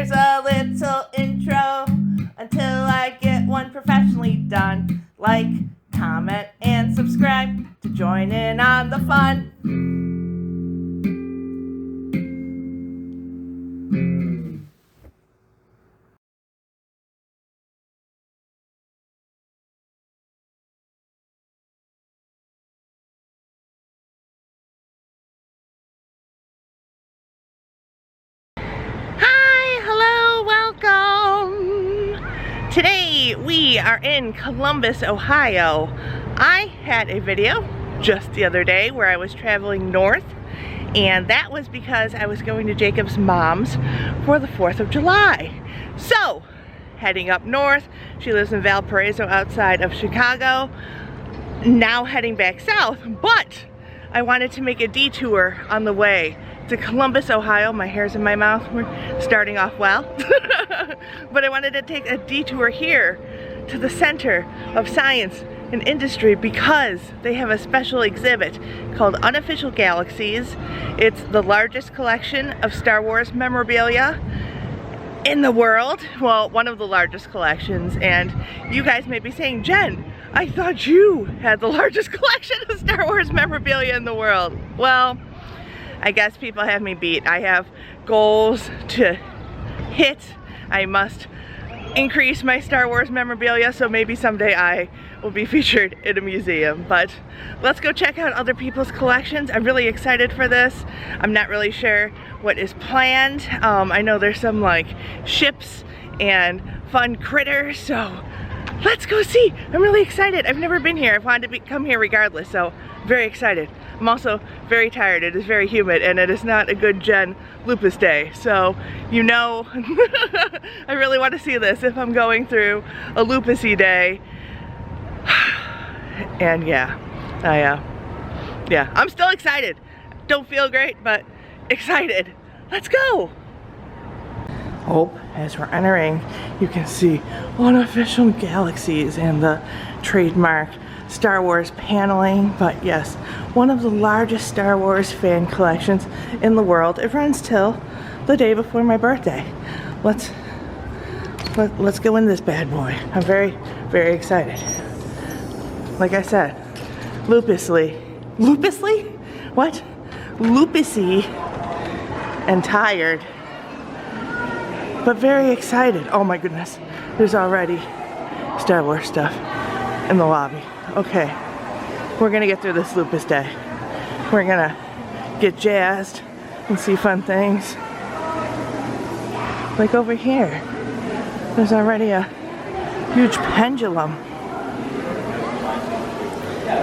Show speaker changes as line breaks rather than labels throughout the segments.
Here's a little intro until I get one professionally done. Like, comment, and subscribe to join in on the fun. Today we are in Columbus, Ohio. I had a video just the other day where I was traveling north, and that was because I was going to Jacob's mom's for the 4th of July. So, heading up north, she lives in Valparaiso outside of Chicago, now heading back south, but I wanted to make a detour on the way to Columbus, Ohio. My hair's in my mouth. We're starting off well. But I wanted to take a detour here to the Center of Science and Industry because they have a special exhibit called Unofficial Galaxies. It's the largest collection of Star Wars memorabilia in the world. Well, one of the largest collections. And you guys may be saying, Jen, I thought you had the largest collection of Star Wars memorabilia in the world. Well, I guess people have me beat. I have goals to hit. I must increase my Star Wars memorabilia, so maybe someday I will be featured in a museum. But let's go check out other people's collections. I'm really excited for this. I'm not really sure what is planned. I know there's some like ships and fun critters, so let's go see. I'm really excited. I've never been here. I've wanted to come here regardless, so very excited. I'm also very tired. It is very humid and it is not a good Jen lupus day. So, you know, I really want to see this if I'm going through a lupusy day. And yeah, I'm still excited. Don't feel great, but excited. Let's go. Oh, as we're entering, you can see Unofficial Galaxies and the trademark Star Wars paneling. But yes, one of the largest Star Wars fan collections in the world. It runs till the day before my birthday. Let's go in this bad boy. I'm very, very excited. Like I said, lupusly? What? Lupusy and tired, but very excited. Oh my goodness, there's already Star Wars stuff in the lobby. Okay, we're gonna get through this lupus day. We're gonna get jazzed and see fun things. Like over here, there's already a huge pendulum.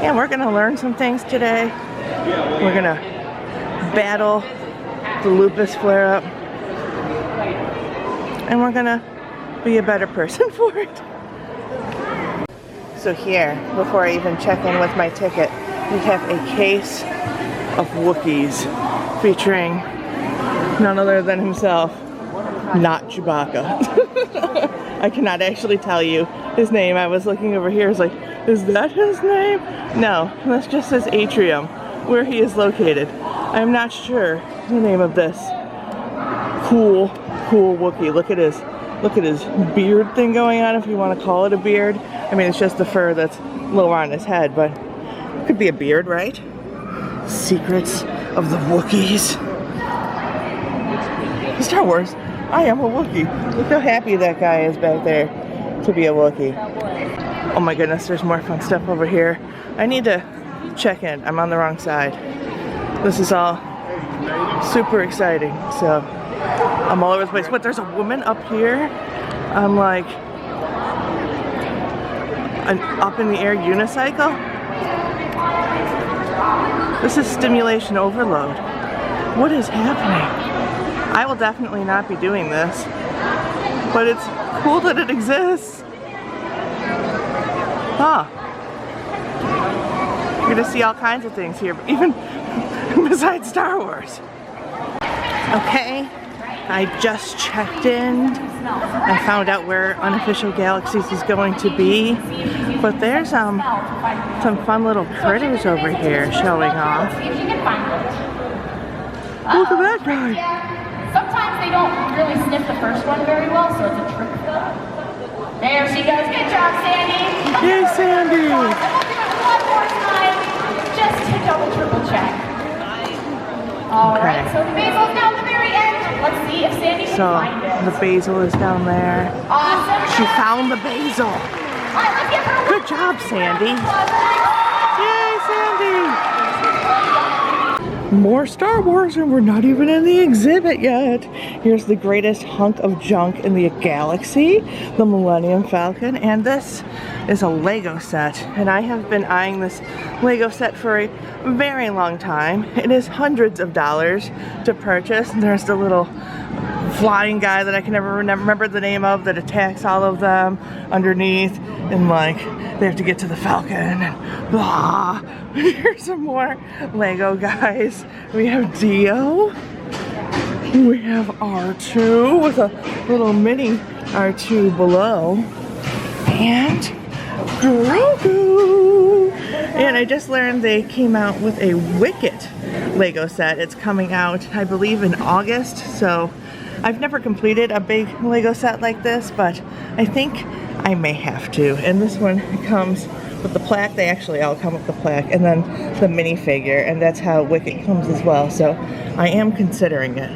Yeah, we're gonna learn some things today. We're gonna battle the lupus flare-up, and we're gonna be a better person for it. So here, before I even check in with my ticket, we have a case of Wookiees featuring none other than himself, not Chewbacca. I cannot actually tell you his name. I was looking over here, I was like, is that his name? No, that just says Atrium, where he is located. I'm not sure the name of this cool Wookiee. Look at his beard thing going on, if you want to call it a beard. I mean, it's just the fur that's lower on his head, but it could be a beard, right? Secrets of the Wookiees. Star Wars, I am a Wookiee. Look how happy that guy is back there to be a Wookiee. Oh my goodness, there's more fun stuff over here. I need to check in. I'm on the wrong side. This is all super exciting, so I'm all over the place. But there's a woman up here on like an up in the air unicycle. This is stimulation overload. What is happening? I will definitely not be doing this, but it's cool that it exists. Huh. You're gonna see all kinds of things here, even besides Star Wars. Okay, I just checked in. I found out where Unofficial Galaxies is going to be, but there's some fun little critters over here showing off. Look at that guy.
Sometimes they don't really sniff missed the first one very well, so it's a trick shot. There she goes. Good job, Sandy.
Yay, Sandy!
And we'll do it one more time, just to double, triple check. All right, so the basil's down the very end. Let's see if Sandy can find it.
The basil is down there.
Awesome.
She found the basil.
All right, let's give her a
Good job, Sandy. Yay, Sandy! More Star Wars, and we're not even in the exhibit yet. Here's the greatest hunk of junk in the galaxy, the Millennium Falcon, and this is a Lego set. And I have been eyeing this Lego set for a very long time. It is hundreds of dollars to purchase. There's the little flying guy that I can never remember the name of that attacks all of them underneath, and like they have to get to the Falcon and blah. Here's some more Lego guys. We have Dio. We have R2 with a little mini R2 below. And Grogu. And I just learned they came out with a Wicket Lego set. It's coming out, I believe, in August. So I've never completed a big Lego set like this, but I think I may have to. And this one comes with the plaque. They actually all come with the plaque, and then the minifigure, and that's how Wicket comes as well. So I am considering it.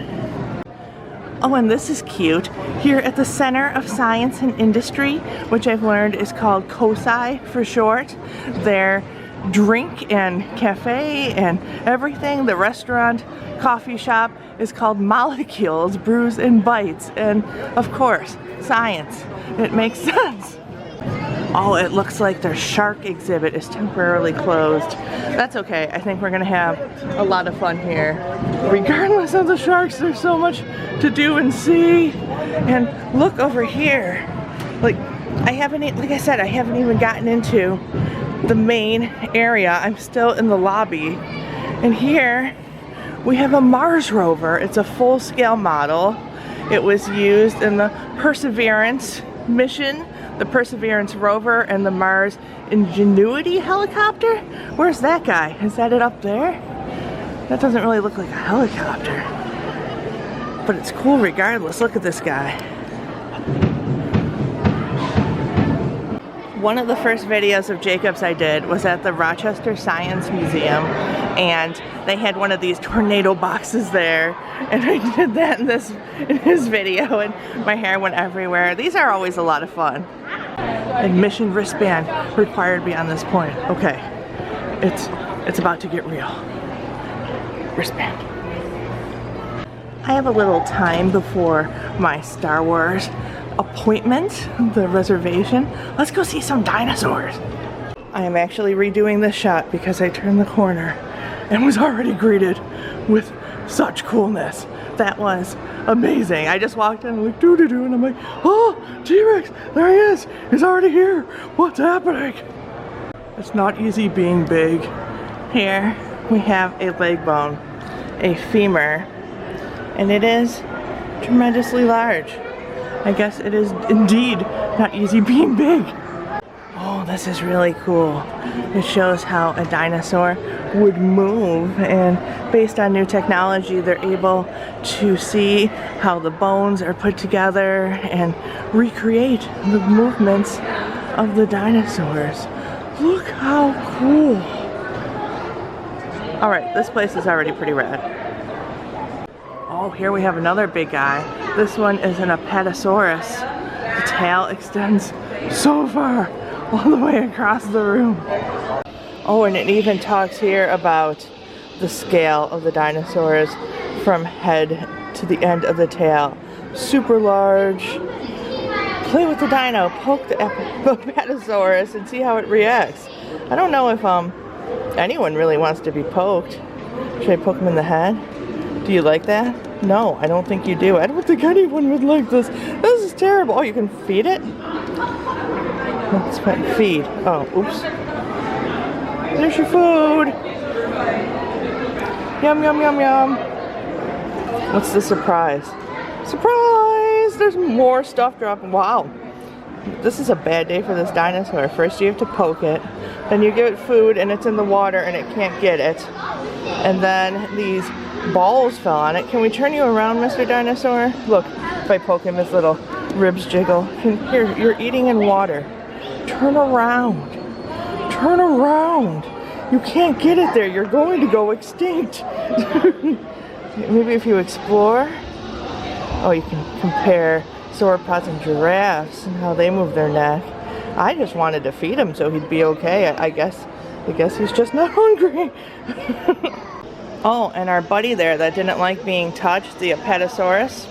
Oh, and this is cute. Here at the Center of Science and Industry, which I've learned is called COSI for short, their drink and cafe and everything, the restaurant, coffee shop, is called Molecules, Brews and Bites. And of course, science. It makes sense. Oh, it looks like their shark exhibit is temporarily closed. That's okay. I think we're gonna have a lot of fun here. Regardless of the sharks, there's so much to do and see. And look over here. Like I said, I haven't even gotten into the main area. I'm still in the lobby. And here we have a Mars rover. It's a full-scale model. It was used in the Perseverance mission, the Perseverance rover, and the Mars Ingenuity helicopter. Where's that guy? Is that it up there? That doesn't really look like a helicopter, but it's cool regardless. Look at this guy. One of the first videos of Jacob's I did was at the Rochester Science Museum, and they had one of these tornado boxes there, and I did that in his video, and my hair went everywhere. These are always a lot of fun. Admission wristband required beyond this point. Okay, it's about to get real. Wristband. I have a little time before my Star Wars appointment, the reservation. Let's go see some dinosaurs. I am actually redoing this shot because I turned the corner and was already greeted with such coolness. That was amazing. I just walked in like doo-doo-doo, and I'm like, oh, T-Rex, there he is. He's already here. What's happening? It's not easy being big. Here we have a leg bone, a femur, and it is tremendously large. I guess it is indeed not easy being big. Oh, this is really cool. It shows how a dinosaur would move, and based on new technology, they're able to see how the bones are put together and recreate the movements of the dinosaurs. Look how cool. All right, this place is already pretty rad. Oh, here we have another big guy. This one is an Apatosaurus. The tail extends so far, all the way across the room. Oh, and it even talks here about the scale of the dinosaurs from head to the end of the tail. Super large. Play with the dino, poke the Apatosaurus and see how it reacts. I don't know if anyone really wants to be poked. Should I poke him in the head? Do you like that? No, I don't think you do. I don't think anyone would like this. This is terrible. Oh, you can feed it? Let's feed. Oh, oops. There's your food. Yum, yum, yum, yum. What's the surprise? Surprise! There's more stuff dropping. Wow. This is a bad day for this dinosaur. First you have to poke it, then you give it food and it's in the water and it can't get it. And then these balls fell on it. Can we turn you around, Mr. Dinosaur? Look, If I poke him, his little ribs jiggle. Here, you're eating in water. Turn around. Turn around. You can't get it there. You're going to go extinct. Maybe if you explore. Oh, you can compare sauropods and giraffes and how they move their neck. I just wanted to feed him so he'd be okay. I guess he's just not hungry. Oh, and our buddy there that didn't like being touched, the Apatosaurus.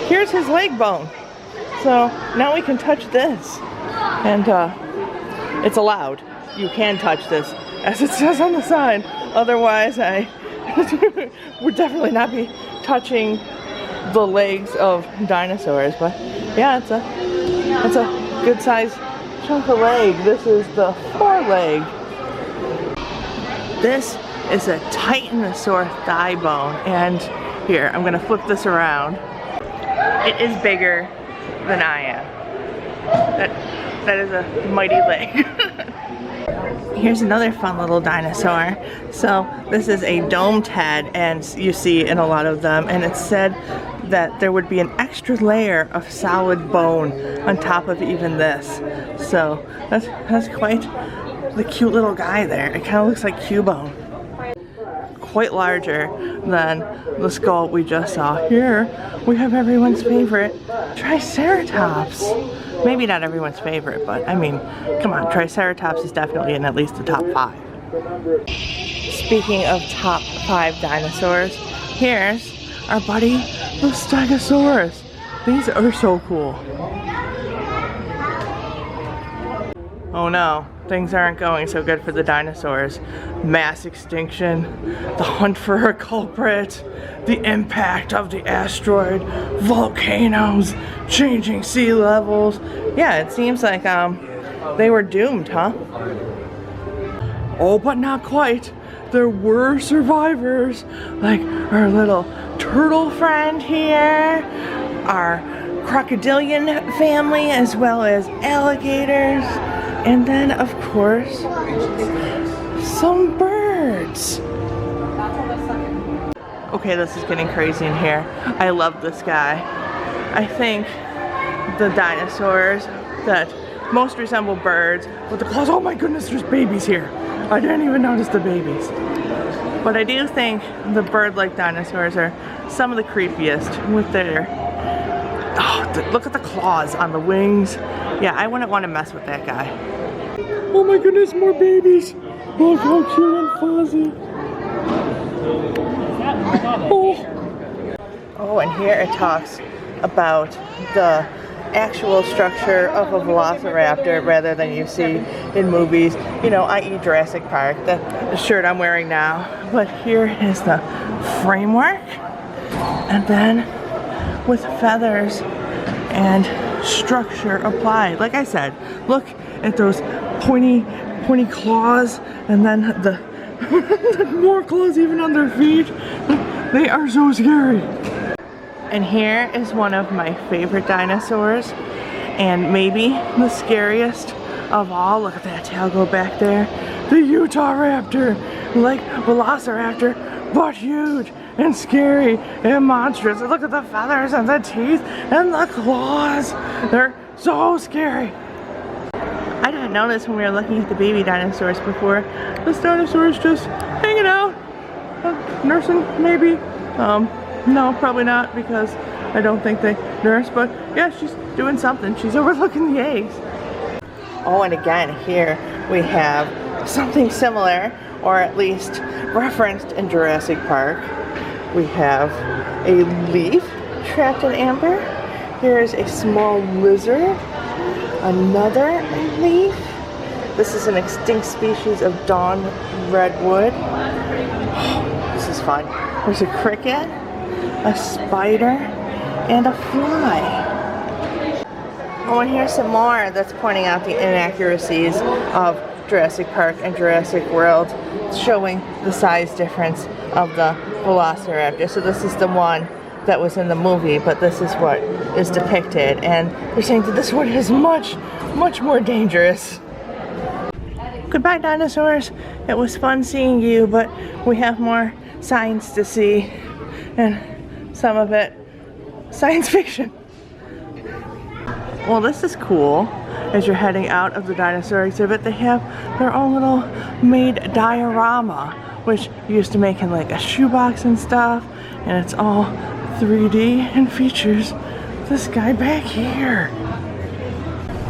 Here's his leg bone. So now we can touch this. And it's allowed. You can touch this, as it says on the sign. Otherwise, I would definitely not be touching the legs of dinosaurs. But yeah, it's a good sized chunk of leg. This is the foreleg. This is a Titanosaur thigh bone. And here, I'm gonna flip this around. It is bigger than I am. That is a mighty leg. Here's another fun little dinosaur. So this is a domed head, and you see in a lot of them, and it's said that there would be an extra layer of solid bone on top of even this. So that's quite the cute little guy there. It kind of looks like Cubone. Quite larger than the skull we just saw. Here we have everyone's favorite Triceratops. Maybe not everyone's favorite, but I mean, come on, Triceratops is definitely in at least the top 5. Speaking of top 5 dinosaurs, here's our buddy the Stegosaurus. These are so cool. Oh no, things aren't going so good for the dinosaurs. Mass extinction, the hunt for a culprit, the impact of the asteroid, volcanoes, changing sea levels. Yeah, it seems like they were doomed, huh? Oh, but not quite. There were survivors, like our little turtle friend here, our crocodilian family, as well as alligators. And then, of course, some birds. Okay, this is getting crazy in here. I love this guy. I think the dinosaurs that most resemble birds with the claws. Oh my goodness, there's babies here. I didn't even notice the babies. But I do think the bird-like dinosaurs are some of the creepiest with their... Oh, look at the claws on the wings. Yeah, I wouldn't want to mess with that guy. Oh my goodness, more babies. Look how cute and fuzzy. Oh, and here it talks about the actual structure of a velociraptor rather than you see in movies, you know, i.e. Jurassic Park, the shirt I'm wearing now. But here is the framework, and then with feathers and structure applied. Like I said, look at those pointy claws, and then the more claws even on their feet. They are so scary. And here is one of my favorite dinosaurs, and maybe the scariest of all. Look at that tail go back there. The Utahraptor, like Velociraptor, but huge and scary and monstrous. And look at the feathers and the teeth and the claws. They're so scary. I didn't notice when we were looking at the baby dinosaurs before. This dinosaur is just hanging out, nursing maybe. No, probably not, because I don't think they nurse, but yeah, she's doing something. She's overlooking the eggs. Oh, and again, here we have something similar, or at least referenced in Jurassic Park. We have a leaf trapped in amber. Here's a small lizard. Another leaf. This is an extinct species of dawn redwood. This is fun. There's a cricket, a spider, and a fly. Oh, and here's some more that's pointing out the inaccuracies of Jurassic Park and Jurassic World, showing the size difference of the Velociraptor. So this is the one that was in the movie, but this is what is depicted, and they're saying that this one is much more dangerous. Goodbye, dinosaurs. It was fun seeing you, but we have more science to see, and some of it science fiction. Well, this is cool. As you're heading out of the dinosaur exhibit, they have their own little made diorama, which you used to make in like a shoebox and stuff, and it's all 3D and features this guy back here.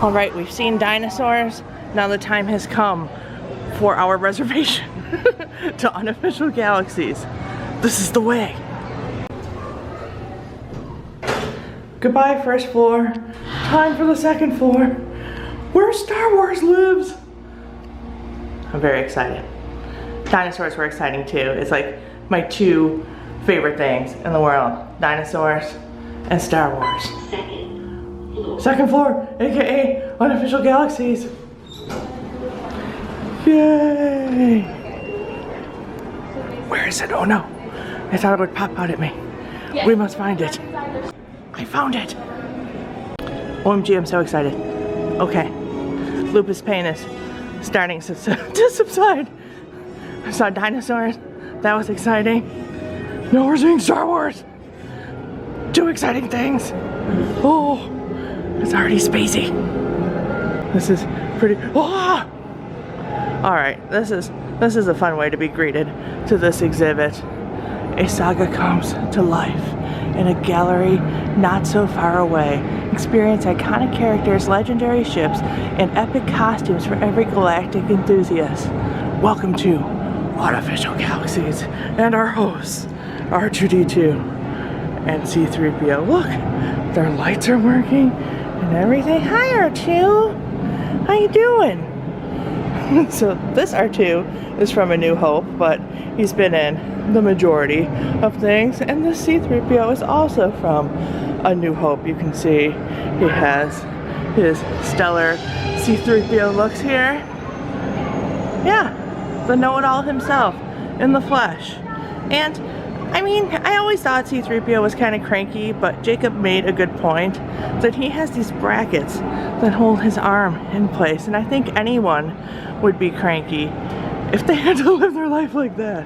All right, we've seen dinosaurs. Now the time has come for our reservation to Unofficial Galaxies. This is the way. Goodbye, first floor. Time for the second floor, where Star Wars lives. I'm very excited. Dinosaurs were exciting too. It's like my two favorite things in the world. Dinosaurs and Star Wars. Second floor, aka Unofficial Galaxies. Yay! Where is it? Oh no. I thought it would pop out at me. We must find it. I found it. OMG, I'm so excited. Okay. Lupus pain is starting to subside. I saw dinosaurs. That was exciting. Now we're seeing Star Wars. Two exciting things. Oh, it's already spacey. This is pretty. Oh! Alright, this is a fun way to be greeted to this exhibit. A saga comes to life in a gallery not so far away. Experience iconic characters, legendary ships, and epic costumes for every galactic enthusiast. Welcome to Unofficial Galaxies and our hosts, R2-D2 and C-3PO. Look, their lights are working and everything. Hi, R2. How you doing? So this R2 is from A New Hope, but he's been in the majority of things, and this C-3PO is also from A New Hope. You can see he has his stellar C-3PO looks here. Yeah, the know-it-all himself in the flesh. And I mean, I always thought C-3PO was kind of cranky, but Jacob made a good point that he has these brackets that hold his arm in place, and I think anyone would be cranky if they had to live their life like that.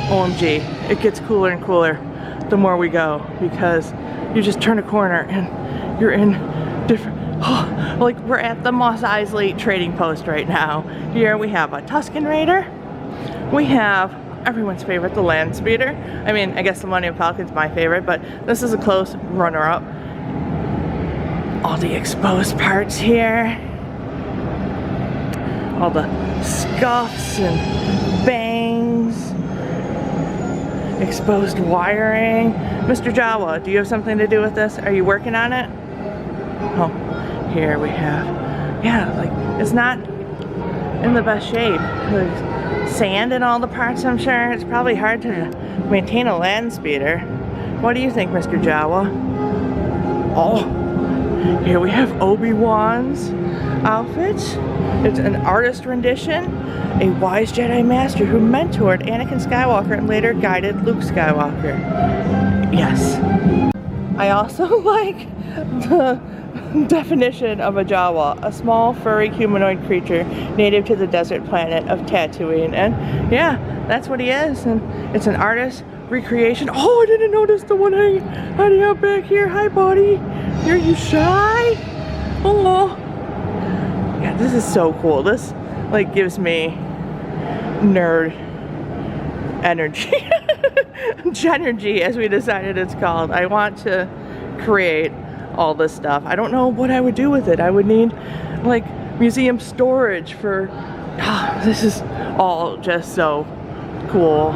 OMG, it gets cooler and cooler the more we go, because you just turn a corner and you're in different, like we're at the Mos Eisley trading post right now. Here we have a Tusken Raider. We have everyone's favorite, the Land Speeder. I mean, I guess the Millennium Falcon's my favorite, but this is a close runner-up. All the exposed parts here. All the scuffs and bangs. Exposed wiring. Mr. Jawa, do you have something to do with this? Are you working on it? Oh, here we have, yeah, like, it's not in the best shape. There's sand in all the parts, I'm sure. It's probably hard to maintain a land speeder. What do you think, Mr. Jawa? Oh, here we have Obi-Wan's outfit. It's an artist rendition. A wise Jedi Master who mentored Anakin Skywalker and later guided Luke Skywalker. Yes. I also like the definition of a Jawa, a small furry humanoid creature native to the desert planet of Tatooine. And yeah, that's what he is. And it's an artist recreation. Oh, I didn't notice the one hiding out back here. Hi, buddy. Are you shy? Oh. Yeah, this is so cool. This like gives me nerd energy. Genergy, as we decided it's called. I want to create all this stuff. I don't know what I would do with it. I would need like museum storage for, this is all just so cool.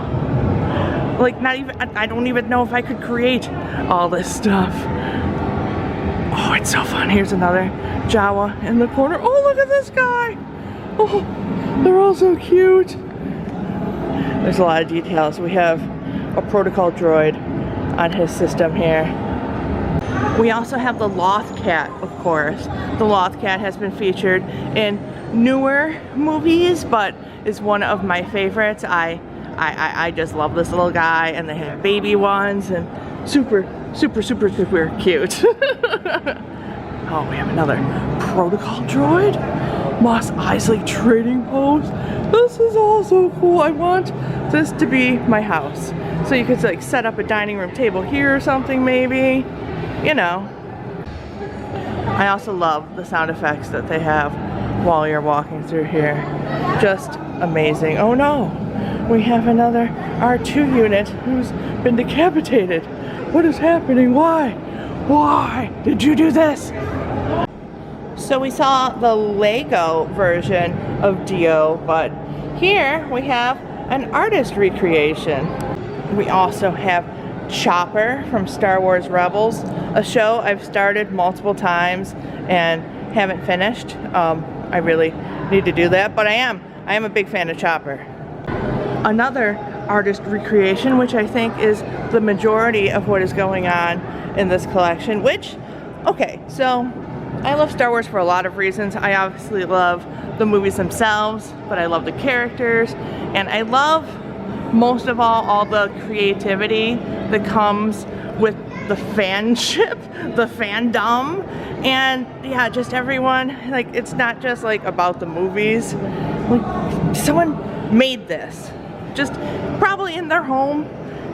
Like not even, I don't even know if I could create all this stuff. Oh, it's so fun. Here's another Jawa in the corner. Oh, look at this guy. Oh, they're all so cute. There's a lot of details. We have a protocol droid on his system here. We also have the Loth Cat, of course. The Loth Cat has been featured in newer movies, but is one of my favorites. I just love this little guy, and they have baby ones, and super cute. Oh, we have another protocol droid. Mos Eisley trading post. This is all so cool. I want this to be my house. So you could like set up a dining room table here or something maybe, you know. I also love the sound effects that they have while you're walking through here. Just amazing. Oh no, we have another R2 unit who's been decapitated. What is happening? Why? Why did you do this? So we saw the Lego version of Dio, but here we have an artist recreation. We also have Chopper from Star Wars Rebels, a show I've started multiple times and haven't finished. I really need to do that, but I am a big fan of Chopper. Another artist recreation, which I think is the majority of what is going on in this collection, which, okay, so I love Star Wars for a lot of reasons. I obviously love the movies themselves, but I love the characters, and I love, most of all the creativity that comes with the fanship, the fandom, and yeah, just everyone, like, it's not just like about the movies. Like, someone made this, just probably in their home,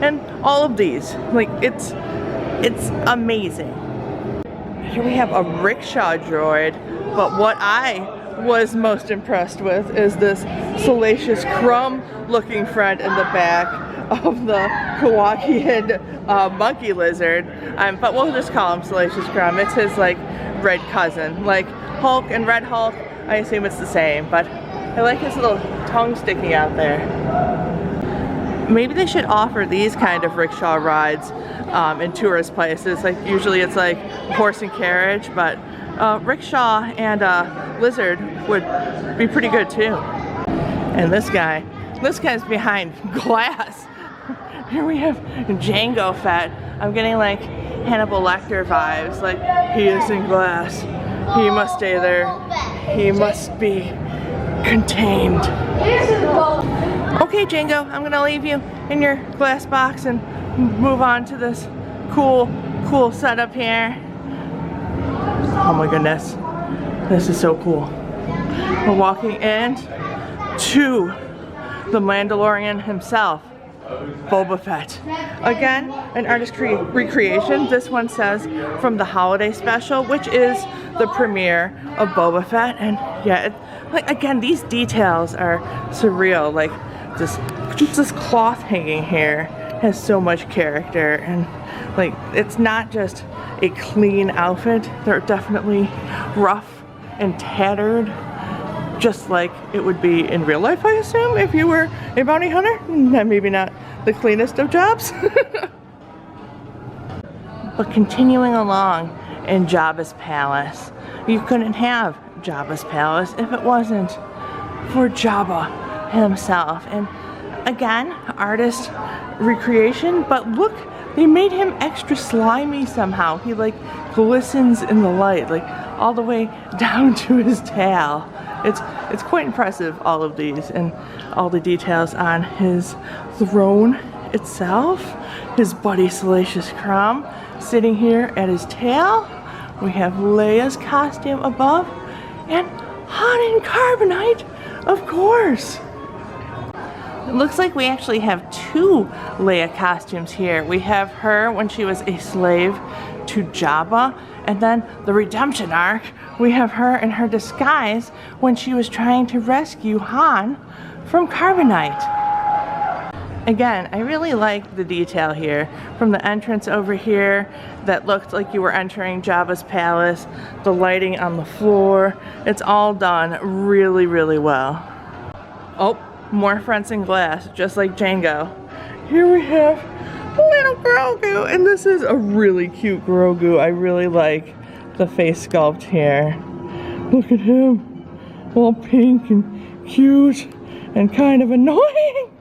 and all of these, like, it's amazing. Here we have a rickshaw droid, but what I was most impressed with is this Salacious Crumb looking friend in the back of the Kowakian monkey lizard, but we'll just call him Salacious Crumb. It's his like red cousin, like Hulk and Red Hulk. I assume it's the same, but I like his little tongue sticking out there. Maybe they should offer these kind of rickshaw rides in tourist places. Like usually it's like horse and carriage, but rickshaw and lizard would be pretty good too. And this guy's behind glass. Here we have Jango Fett. I'm getting like Hannibal Lecter vibes, like he is in glass. He must stay there. He must be contained. Okay, Jango, I'm gonna leave you in your glass box and move on to this cool setup here. Oh my goodness, this is so cool. We're walking in to the Mandalorian himself, Boba Fett. Again, an artist recreation. This one says from the holiday special, which is the premiere of Boba Fett. And yeah, like again, these details are surreal. Like just this cloth hanging here has so much character, and like it's not just a clean outfit. They're definitely rough and tattered, just like it would be in real life, I assume, if you were a bounty hunter. Maybe not the cleanest of jobs. But continuing along in Jabba's palace, you couldn't have Jabba's palace if it wasn't for Jabba himself. And again, artist recreation, but look, they made him extra slimy somehow. He like glistens in the light, like all the way down to his tail. It's quite impressive, all of these, and all the details on his throne itself. His buddy Salacious Crumb sitting here at his tail. We have Leia's costume above, and Han in carbonite, of course. It looks like we actually have two Leia costumes here. We have her when she was a slave to Jabba, and then the redemption arc, we have her in her disguise when she was trying to rescue Han from carbonite. Again, I really like the detail here. From the entrance over here that looked like you were entering Jabba's palace, the lighting on the floor, it's all done really, really well. Oh, more fronts in glass, just like Jango. Here we have little Grogu, and this is a really cute Grogu. I really like the face sculpt here. Look at him, all pink and cute and kind of annoying.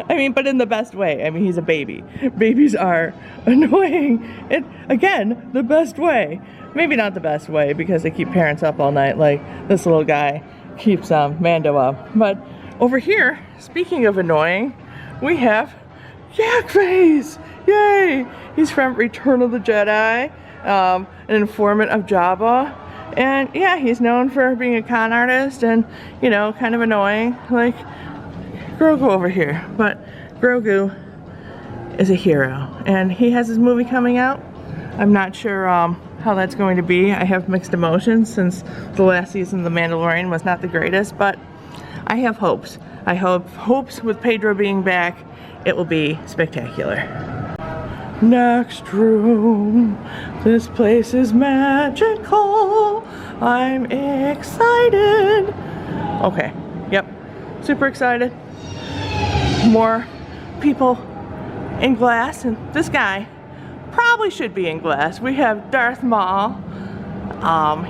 I mean, but in the best way. I mean, he's a baby. Babies are annoying. And again, the best way. Maybe not the best way because they keep parents up all night like this little guy keeps Mando up. But over here, speaking of annoying, we have Yak Face. Yay! He's from Return of the Jedi, an informant of Jabba. And yeah, he's known for being a con artist and, you know, kind of annoying. Like, Grogu over here. But Grogu is a hero, and he has his movie coming out. I'm not sure how that's going to be. I have mixed emotions since the last season of The Mandalorian was not the greatest, but I have hopes. I have hopes with Pedro being back, it will be spectacular. Next room. This place is magical. I'm excited. Okay, yep, super excited. More people in glass, and this guy probably should be in glass. We have Darth Maul.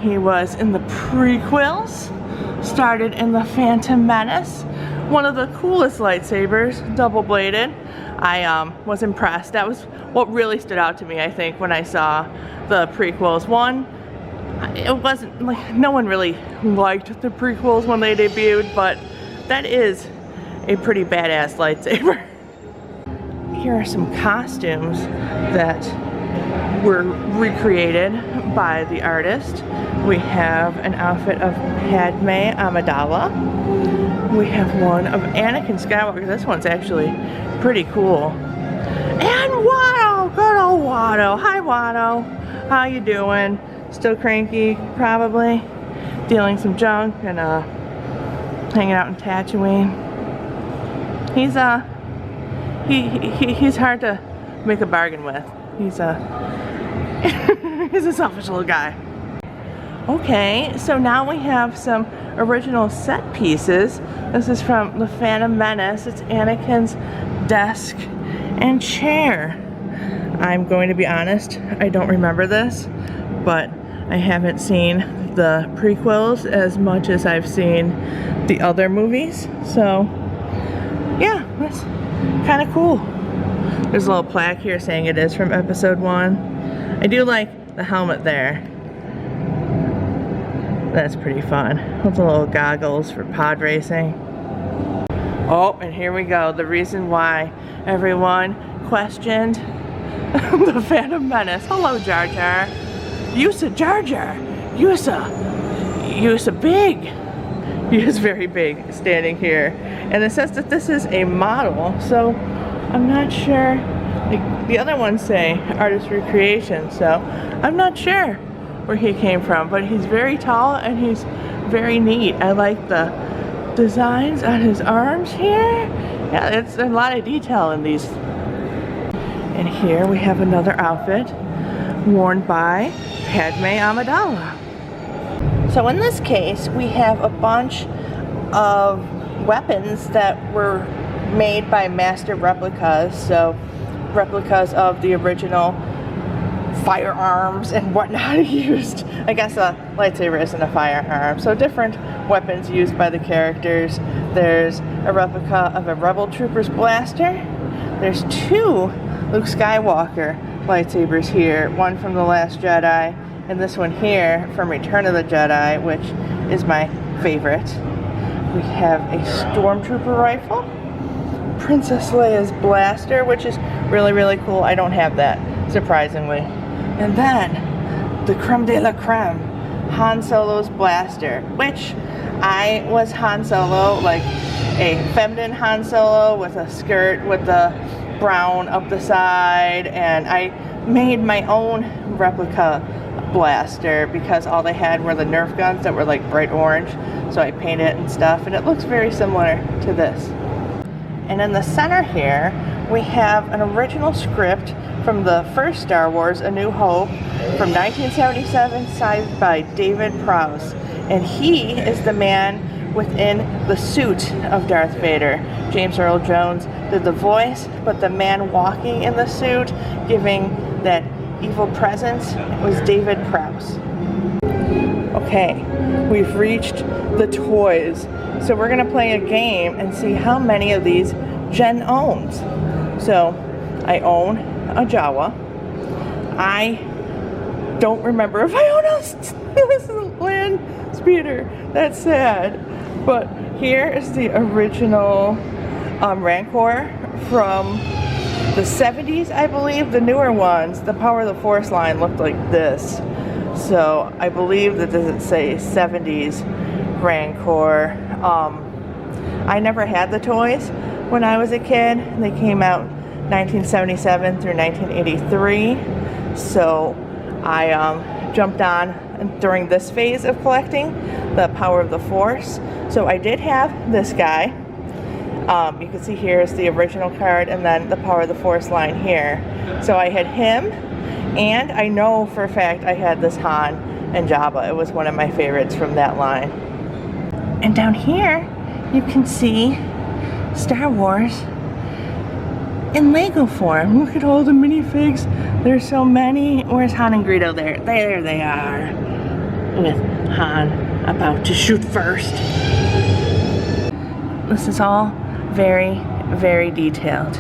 He was in the prequels, started in the Phantom Menace. One of the coolest lightsabers, double-bladed. I was impressed. That was what really stood out to me, I think, when I saw the prequels. One, it wasn't like, no one really liked the prequels when they debuted, but that is a pretty badass lightsaber. Here are some costumes that were recreated by the artist. We have an outfit of Padme Amidala. We have one of Anakin Skywalker. This one's actually pretty cool. And Watto! Good old Watto. Hi Watto. How you doing? Still cranky, probably. Dealing some junk and hanging out in Tatooine. He's hard to make a bargain with. He's a selfish little guy. Okay, so now we have some original set pieces. This is from the Phantom Menace. It's Anakin's desk and chair. I'm going to be honest, I don't remember this, but I haven't seen the prequels as much as I've seen the other movies. So yeah, that's kind of cool. There's a little plaque here saying it is from episode 1. I do like the helmet there. That's pretty fun. With the little goggles for pod racing. Oh, and here we go. The reason why everyone questioned the Phantom Menace. Hello, Jar Jar. Yusa Jar Jar. Yusa big. He is very big standing here. And it says that this is a model, so I'm not sure. Like, the other ones say artist recreation, so I'm not sure where he came from, but he's very tall and he's very neat. I like the designs on his arms here. Yeah, it's a lot of detail in these. And here we have another outfit worn by Padme Amidala. So in this case, we have a bunch of weapons that were made by master replicas, so replicas of the original firearms and whatnot used. I guess a lightsaber isn't a firearm, so different weapons used by the characters. There's a replica of a Rebel Trooper's blaster. There's 2 Luke Skywalker lightsabers here, one from The Last Jedi and this one here from Return of the Jedi, which is my favorite. We have a Stormtrooper rifle, Princess Leia's blaster, which is really, really cool. I don't have that, surprisingly. And then, the creme de la creme, Han Solo's blaster, which I was Han Solo, like a feminine Han Solo with a skirt with the brown up the side, and I made my own replica blaster because all they had were the Nerf guns that were like bright orange, so I painted it and stuff, and it looks very similar to this. And in the center here we have an original script from the first Star Wars, A New Hope, from 1977, signed by David Prowse, and he is the man within the suit of Darth Vader. James Earl Jones did the voice, but the man walking in the suit, giving that evil presence, was David Prowse. Okay, we've reached the toys. So we're gonna play a game and see how many of these Jen owns. So I own a Jawa. I don't remember if I own a land speeder. That's sad. But here is the original Rancor from the 70s, I believe. The newer ones, the Power of the Force line, looked like this. So I believe that doesn't say 70s Rancor. I never had the toys when I was a kid. They came out 1977 through 1983. So I jumped on during this phase of collecting the Power of the Force. So I did have this guy. You can see here is the original card and then the Power of the Force line here. So I had him, and I know for a fact I had this Han and Jabba. It was one of my favorites from that line. And down here you can see Star Wars in Lego form. Look at all the minifigs. There's so many. Where's Han and Greedo? There they are. With Han about to shoot first. This is all very, very detailed.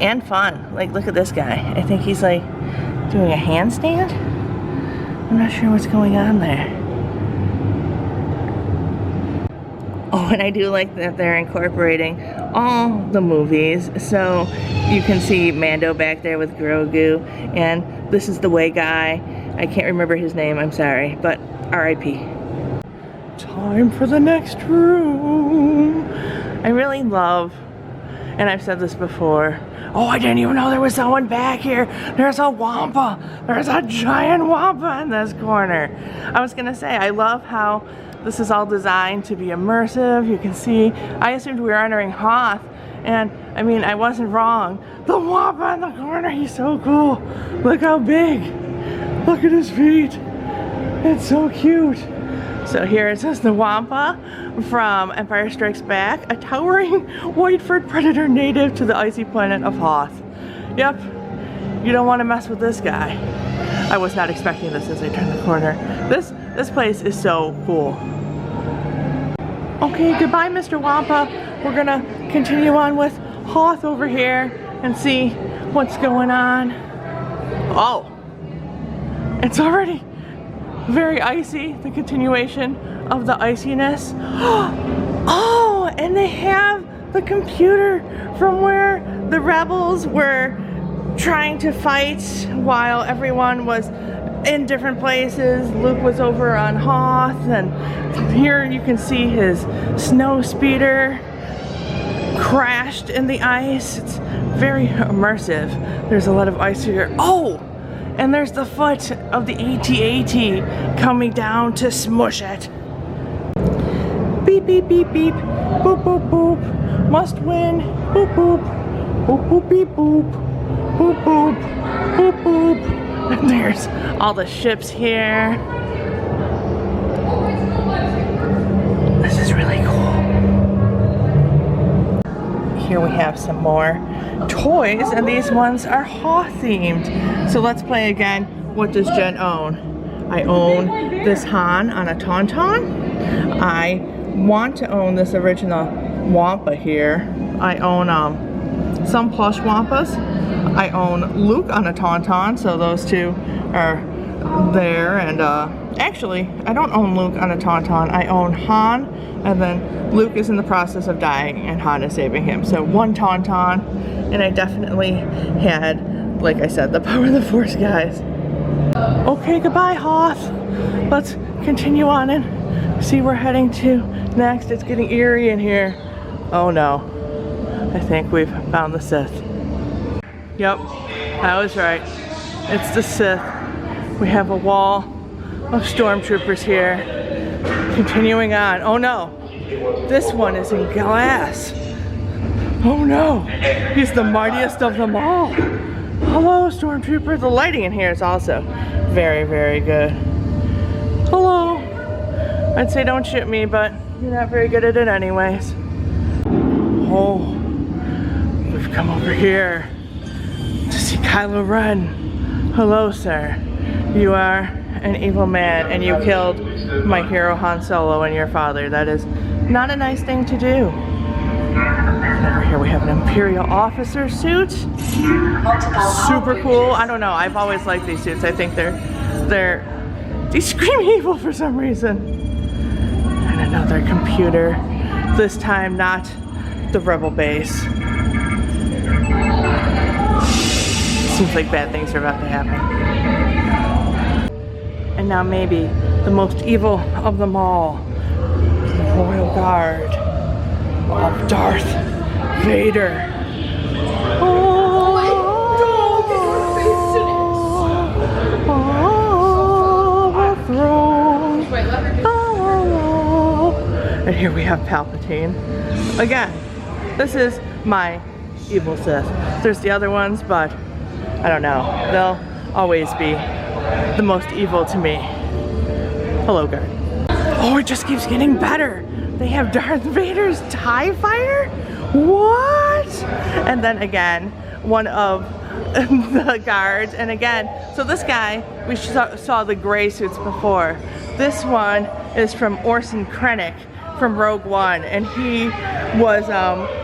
And fun. Like, look at this guy. I think he's like doing a handstand. I'm not sure what's going on there. Oh, and I do like that they're incorporating all the movies. So you can see Mando back there with Grogu, and this is the Way guy. I can't remember his name, I'm sorry, but R.I.P. Time for the next room. I really love, and I've said this before, oh, I didn't even know there was someone back here. There's a Wampa. There's a giant Wampa in this corner. I was gonna say, I love how this is all designed to be immersive. You can see, I assumed we were entering Hoth, and I mean, I wasn't wrong. The Wampa in the corner, he's so cool. Look how big. Look at his feet. It's so cute. So here it says the Wampa from Empire Strikes Back, a towering Whiteford predator native to the icy planet of Hoth. Yep, you don't want to mess with this guy. I was not expecting this as I turned the corner. This place is so cool. Okay, goodbye, Mr. Wampa. We're gonna continue on with Hoth over here and see what's going on. Oh, it's already very icy, the continuation of the iciness. Oh, and they have the computer from where the rebels were trying to fight while everyone was in different places. Luke was over on Hoth, and here you can see his snow speeder crashed in the ice. It's very immersive. There's a lot of ice here. Oh! And there's the foot of the AT-AT coming down to smush it. Beep, beep, beep, beep. Boop, boop, boop. Must win. Boop, boop. Boop, boop, beep, boop. Boop, boop. Boop, boop. And there's all the ships here. This is really cool. Here we have some more toys, and these ones are Hoth themed. So let's play again. What does Jen own? I own this Han on a Tauntaun. I want to own this original Wampa here. I own some plush Wampas. I own Luke on a Tauntaun, so those two are there. And actually, I don't own Luke on a Tauntaun. I own Han, and then Luke is in the process of dying, and Han is saving him. So one Tauntaun, and I definitely had, like I said, the Power of the Force guys. Okay, goodbye, Hoth. Let's continue on and see where we're heading to next. It's getting eerie in here. Oh no, I think we've found the Sith. Yep, I was right. It's the Sith. We have a wall of stormtroopers here. Continuing on. Oh no, this one is in glass. Oh no, he's the mightiest of them all. Hello, stormtrooper. The lighting in here is also very, very good. Hello. I'd say don't shoot me, but you're not very good at it anyways. Oh, we've come over here to see Kylo Ren. Hello, sir. You are an evil man, and you killed my hero Han Solo and your father. That is not a nice thing to do. And over here we have an Imperial officer suit. Super cool. I don't know. I've always liked these suits. I think they scream evil for some reason. And another computer. This time not the rebel base. Seems like bad things are about to happen. And now maybe the most evil of them all, the Royal Guard. of Darth Vader. And here we have Palpatine. Again, this is my evil Sith. There's the other ones, but I don't know. They'll always be the most evil to me. Hello, guard. Oh, it just keeps getting better. They have Darth Vader's TIE fighter? What? And then again, one of the guards, and again, so this guy, we saw the gray suits before. This one is from Orson Krennic from Rogue One, and he was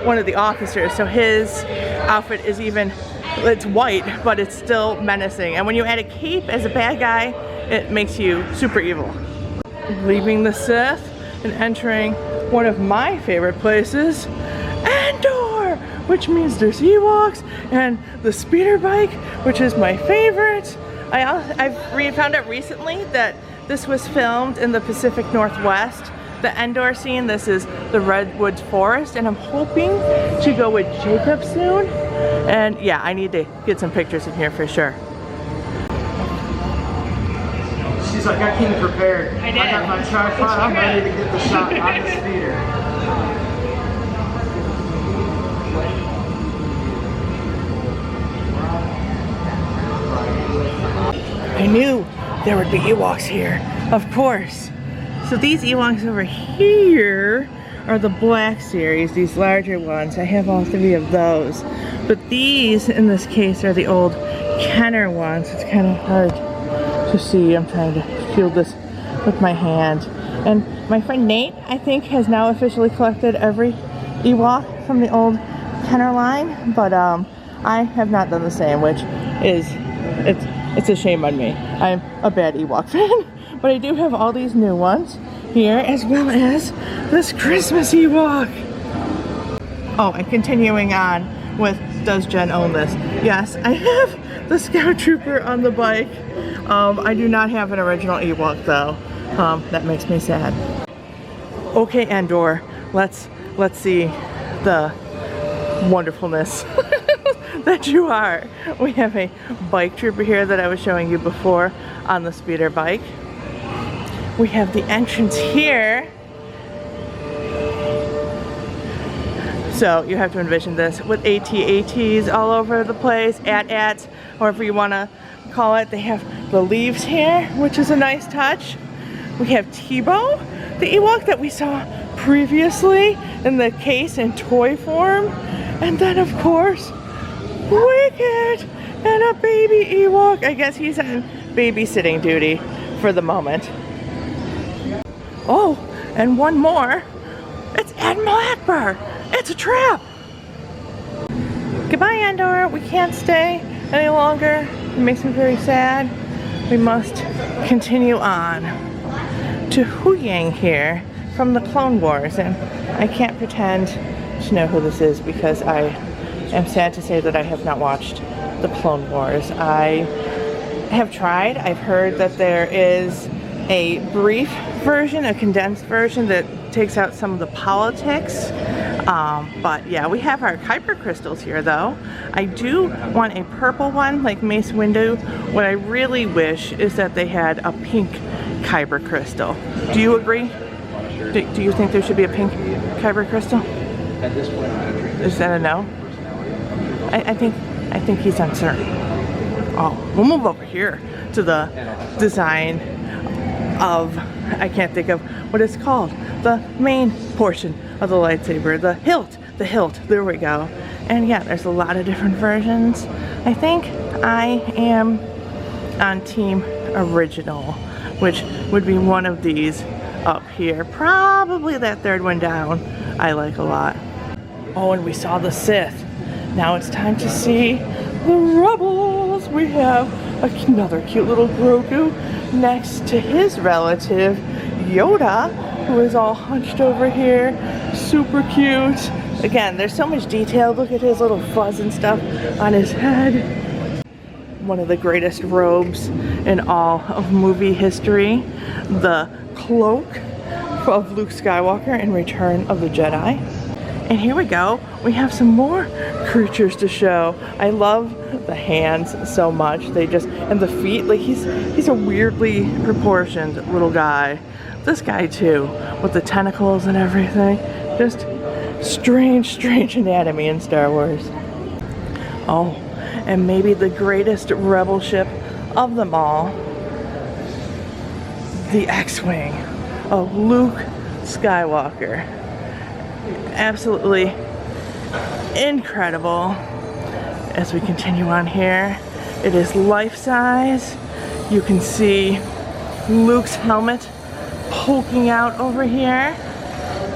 one of the officers, so his outfit is even, it's white, but it's still menacing. And when you add a cape as a bad guy, it makes you super evil. Leaving the Sith and entering one of my favorite places, Endor, which means there's Ewoks, and the speeder bike, which is my favorite. I've found out recently that this was filmed in the Pacific Northwest. The Endor scene, this is the Redwoods Forest, and I'm hoping to go with Jacob soon. And yeah, I need to get some pictures in here for sure.
She's like, I came prepared.
I did.
I got my tripod, I'm ready to get the shot on the speeder.
I knew there would be Ewoks here, of course. So these Ewoks over here are the black series, these larger ones. I have all three of those. But these, in this case, are the old Kenner ones. It's kind of hard to see. I'm trying to feel this with my hand. And my friend Nate, I think, has now officially collected every Ewok from the old Kenner line. But I have not done the same, which is, it's a shame on me. I'm a bad Ewok fan. But I do have all these new ones here, as well as this Christmas Ewok. Oh, and continuing on with, does Jen own this? Yes, I have the Scout Trooper on the bike. I do not have an original Ewok though. That makes me sad. Okay, Endor, let's see the wonderfulness that you are. We have a bike trooper here that I was showing you before on the speeder bike. We have the entrance here. So you have to envision this with AT-ATs all over the place, AT-ATs, however you want to call it. They have the leaves here, which is a nice touch. We have Tebow, the Ewok that we saw previously in the case and toy form. And then of course, Wicket and a baby Ewok. I guess he's on babysitting duty for the moment. Oh, and one more. It's Admiral Akbar. It's a trap. Goodbye, Endor. We can't stay any longer. It makes me very sad. We must continue on to Huyang here from the Clone Wars. And I can't pretend to know who this is because I am sad to say that I have not watched the Clone Wars. I have tried. I've heard that there is a brief version, a condensed version that takes out some of the politics. But yeah, we have our Kyber crystals here though. I do want a purple one like Mace Windu. What I really wish is that they had a pink Kyber crystal. Do you agree? Do you think there should be a pink Kyber crystal? Is that a no? I think he's uncertain. Oh, we'll move over here to the design of, I can't think of what it's called, the main portion of the lightsaber, the hilt, there we go. And yeah, there's a lot of different versions. I think I am on team original, which would be one of these up here. Probably that third one down I like a lot. Oh, and we saw the Sith. Now it's time to see the Rebels. We have another cute little Grogu next to his relative Yoda, who is all hunched over here, super cute. Again, there's so much detail. Look at his little fuzz and stuff on his head. One of the greatest robes in all of movie history, the cloak of Luke Skywalker in Return of the Jedi. And here we go. We have some more creatures to show. I love the hands so much. They just, and the feet, like he's a weirdly proportioned little guy. This guy too, with the tentacles and everything. Just strange anatomy in Star Wars. Oh, and maybe the greatest rebel ship of them all, the X-Wing of Luke Skywalker. Absolutely incredible. As we continue on here, it is life-size. You can see Luke's helmet poking out over here.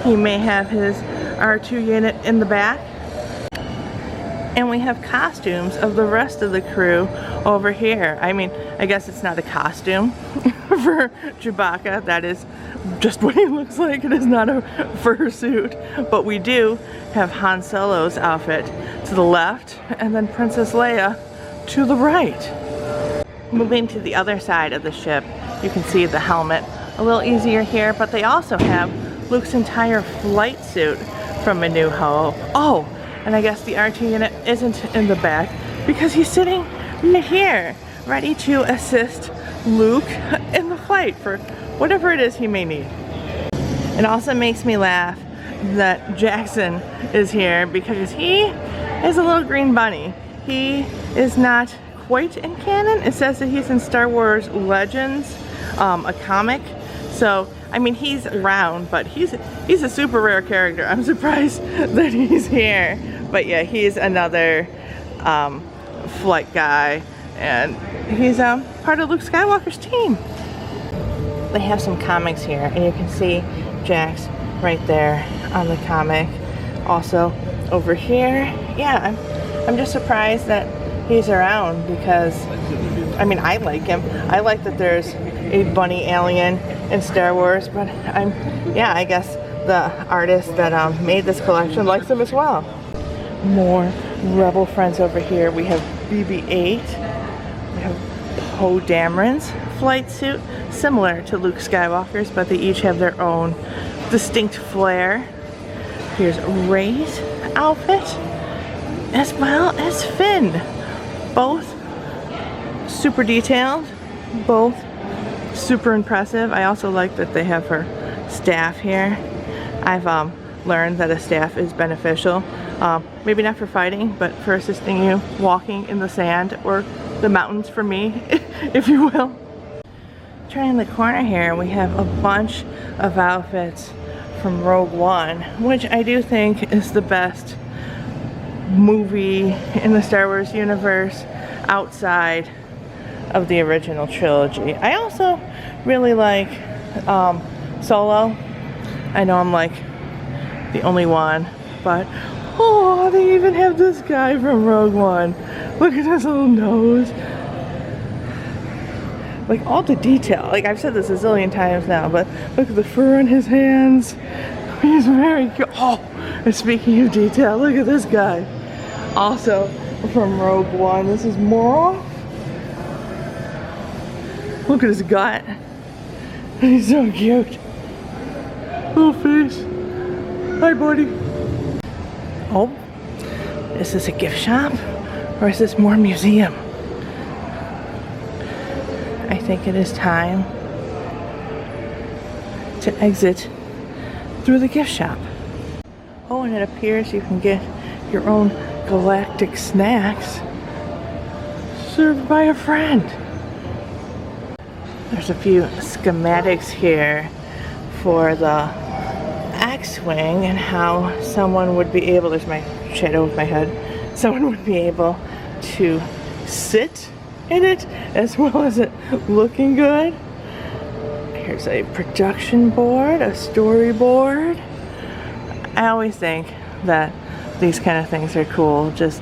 He may have his R2 unit in the back. And we have costumes of the rest of the crew over here. I mean, I guess it's not a costume for Chewbacca. That is just what he looks like. It is not a fursuit. But we do have Han Solo's outfit to the left and then Princess Leia to the right. Moving to the other side of the ship, you can see the helmet a little easier here, but they also have Luke's entire flight suit from A New Hope. Oh, and I guess the R2 unit isn't in the back because he's sitting right here, ready to assist Luke in the flight for whatever it is he may need. It also makes me laugh that Jackson is here because he is a little green bunny. He is not quite in canon. It says that he's in Star Wars Legends, a comic. So, I mean, he's around, but he's a super rare character. I'm surprised that he's here. But yeah, he's another flight guy, and he's part of Luke Skywalker's team. They have some comics here, and you can see Jax right there on the comic. Also, over here, yeah, I'm just surprised that he's around because, I mean, I like him. I like that there's a bunny alien in Star Wars, but I guess the artist that made this collection likes him as well. More Rebel friends over here. We have BB-8. We have Poe Dameron's flight suit, similar to Luke Skywalker's, but they each have their own distinct flair. Here's Rey's outfit, as well as Finn. Both super detailed, both super impressive. I also like that they have her staff here. I've learned that a staff is beneficial, maybe not for fighting, but for assisting you walking in the sand or the mountains for me, if you will. Turning the corner here, we have a bunch of outfits from Rogue One, which I do think is the best movie in the Star Wars universe outside of the original trilogy. I also really like Solo. I know I'm like the only one, but oh, they even have this guy from Rogue One. Look at his little nose. Like all the detail. Like I've said this a zillion times now, but look at the fur on his hands. He's very cute. Oh, and speaking of detail, look at this guy. Also from Rogue One, this is Moral. Look at his gut. He's so cute. Little face. Hi, buddy. Oh, is this a gift shop? Or is this more museum? I think it is time to exit through the gift shop. Oh, and it appears you can get your own galactic snacks served by a friend. There's a few schematics here for the X-Wing and how someone would be able, there's my shadow of my head, someone would be able to sit in it as well as it looking good. Here's a production board, a storyboard. I always think that these kind of things are cool, just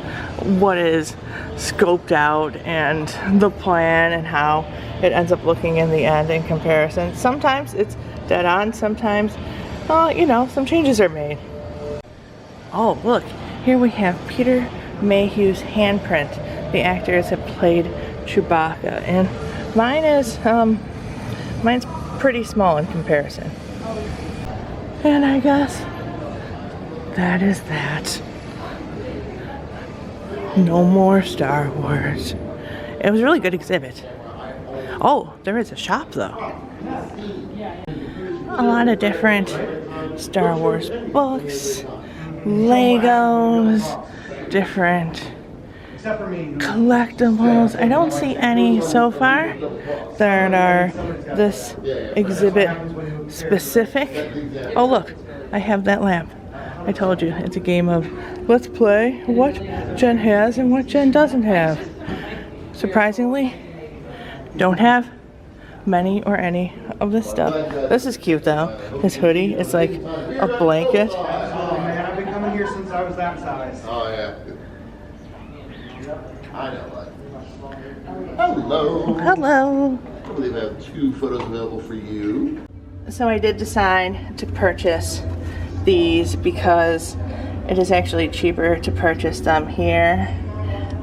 what is scoped out and the plan and how it ends up looking in the end in comparison. Sometimes it's dead on, sometimes, you know, some changes are made. Oh, look, here we have Peter Mayhew's handprint, the actors have played Chewbacca, and mine is, mine's pretty small in comparison. And I guess that is that. No more Star Wars. It was a really good exhibit. Oh, there is a shop though. A lot of different Star Wars books, Legos, different collectibles. I don't see any so far that are this exhibit specific. Oh look, I have that lamp. I told you, it's a game of let's play what Jen has and what Jen doesn't have. Surprisingly, don't have many or any of this stuff. This is cute though. This hoodie, it's like a blanket.
Oh man, I've been coming here since I was that size.
Oh yeah. I know. Hello.
Hello.
I believe I have 2 photos available for you.
So I did decide to purchase these because it is actually cheaper to purchase them here